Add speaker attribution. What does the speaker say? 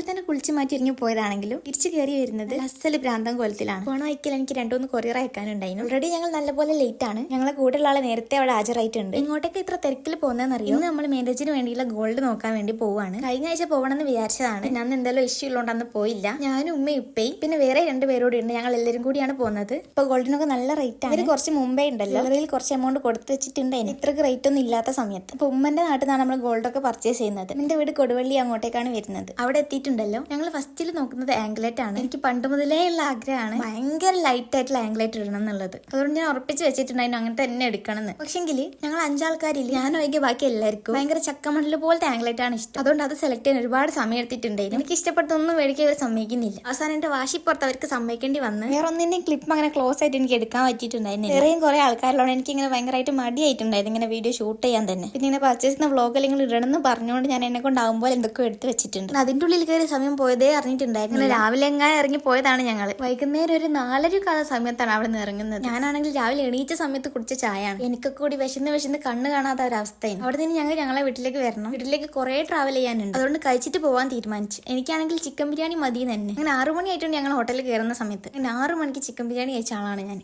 Speaker 1: തന്നെ കുളിച്ച് മാറ്റി ഇറങ്ങി പോയതാണെങ്കിലും തിരിച്ചു കയറി വരുന്നത് അസല് ഭ്രാന്തം കോലത്തിലാണ്. പോണ വയ്ക്കൽ എനിക്ക് 2-3 കൊറിയർ അയക്കാനുണ്ടായിരുന്നു. ഓൾറെഡി ഞങ്ങൾ നല്ലപോലെ ലേറ്റ് ആണ്. ഞങ്ങളെ കൂടെയുള്ള ആളെ നേരത്തെ അവിടെ ഹാജരായിട്ടുണ്ട്. ഇങ്ങോട്ടേക്ക് ഇത്ര തിരക്കിൽ പോകുന്നതെന്നറിയോ? ഇന്ന് നമ്മൾ മാരേജിന് വേണ്ടിയുള്ള ഗോൾഡ് നോക്കാൻ വേണ്ടി പോവാണ്. കഴിഞ്ഞ ആഴ്ച പോകണമെന്ന് വിചാരിച്ചതാണ്. ഞാൻ എന്തായാലും ഇഷ്യൂ ഉള്ളതുകൊണ്ട് അന്ന് പോയില്ല. ഞാനും ഉമ്മയും ഉപ്പയും പിന്നെ വേറെ 2 പേരോട് ഉണ്ട്. ഞങ്ങൾ എല്ലാവരും കൂടിയാണ് പോകുന്നത്. ഇപ്പൊ ഗോൾഡിനൊക്കെ നല്ല റേറ്റ് ആണ്. കുറച്ച് മുമ്പേ ഉണ്ടല്ലോ അവരിൽ കുറച്ച് എമൗണ്ട് കൊടുത്തു വെച്ചിട്ടുണ്ടായിരുന്നു. ഇത്രക്ക് റേറ്റ് ഒന്നും ഇല്ലാത്ത സമയത്ത്. അപ്പൊ ഉമ്മന്റെ നാട്ടിൽ നിന്നാണ് നമ്മൾ ഗോൾഡൊക്കെ പർച്ചേസ് ചെയ്യുന്നത്. എന്റെ വീട് കൊടുവള്ളി, അങ്ങോട്ടേക്കാണ് വരുന്നത്. അവിടെ എത്തിയിട്ടുണ്ടല്ലോ. ഞങ്ങൾ ഫസ്റ്റിൽ നോക്കുന്നത് ആംഗ്ലേറ്റ് ആണ്. എനിക്ക് പണ്ട് മുതലേ ഉള്ള ആഗ്രഹമാണ് ഭയങ്കര ലൈറ്റ് ആയിട്ടുള്ള ആംഗ്ലേറ്റ് ഇടണം എന്നുള്ളത്. അതുകൊണ്ട് ഞാൻ ഉറപ്പിച്ച് വെച്ചിട്ടുണ്ടായിരുന്നു അങ്ങനെ തന്നെ എടുക്കണം എന്ന്. പക്ഷെങ്കിൽ ഞങ്ങൾ 5 ആൾക്കാരില്ല, ഞാൻ ഒഴികെ ബാക്കി എല്ലാവർക്കും ഭയങ്കര ചക്കമണ്ടല് പോലത്തെ ആംഗ്ലേറ്റ് ആണ് ഇഷ്ടം. അതുകൊണ്ട് അത് സെലക്ട് ചെയ്യാൻ ഒരുപാട് സമയം എടുത്തിട്ടുണ്ടായിരുന്നു. എനിക്ക് ഇഷ്ടപ്പെട്ടൊന്നും മേടിക്കാൻ അവർ സമ്മതിക്കുന്നില്ല. അവസാനം എന്റെ വാശിപ്പുറത്ത് അവർക്ക് സമ്മതിക്കേണ്ടി വന്ന് വേറെ ഒന്നിന്റെയും ക്ലിപ്പ് അങ്ങനെ ക്ലോസ് ആയിട്ട് എനിക്ക് എടുക്കാൻ പറ്റിയിട്ടുണ്ടായിരുന്നു. വേറെയും കുറെ ആൾക്കാരിലാണ് എനിക്ക് ഇങ്ങനെ ഭയങ്കരമായിട്ട് മടിയായിട്ടുണ്ടായിരുന്നു ഇങ്ങനെ വീഡിയോ ഷൂട്ട് ചെയ്യാൻ തന്നെ. പിന്നെ ഇങ്ങനെ പർച്ചേസ് ചെയ്യുന്ന വ്ളോഗ് അല്ലെങ്കിൽ ഇടണമെന്ന് പറഞ്ഞുകൊണ്ട് ഞാൻ എന്നെ കൊണ്ടാവുമ്പോൾ എന്തൊക്കെ എടുത്ത് വെച്ചിട്ടുണ്ട്. അതിന്റെ ഉള്ളിൽ കയറി സമയം പോയതേ അറിഞ്ഞിട്ടുണ്ടായിരുന്നു. രാവിലെ എങ്ങനെ ഇറങ്ങി പോയതാണ് ഞങ്ങൾ. വൈകുന്നേരം ഒരു 4:30 സമയത്താണ് അവിടെ നിന്ന് ഇറങ്ങുന്നത്. ഞാനാണെങ്കിൽ രാവിലെ എണീച്ച സമയത്ത് കുടിച്ച ചായയാണ്. എനിക്ക് കൂടി വിശന്ന് കണ്ണ് കാണാത്ത ഒരവസ്ഥയാണ്. അവിടെ നിന്ന് ഞങ്ങളെ വീട്ടിലേക്ക് വരണം. വീട്ടിലേക്ക് കുറെ ട്രാവൽ ചെയ്യാനുണ്ട്. അതുകൊണ്ട് കഴിച്ചിട്ട് പോകാൻ തീരുമാനിച്ചു. എനിക്കാണെങ്കിൽ ചിക്കൻ ബിരിയാണി മതി തന്നെ. അങ്ങനെ 6 മണിയായിട്ടുണ്ട് ഞങ്ങൾ ഹോട്ടലിൽ കയറുന്ന സമയത്ത്. 6 മണിക്ക് ചിക്കൻ ബിരിയാണി കഴിച്ച ആളാണ് ഞാൻ.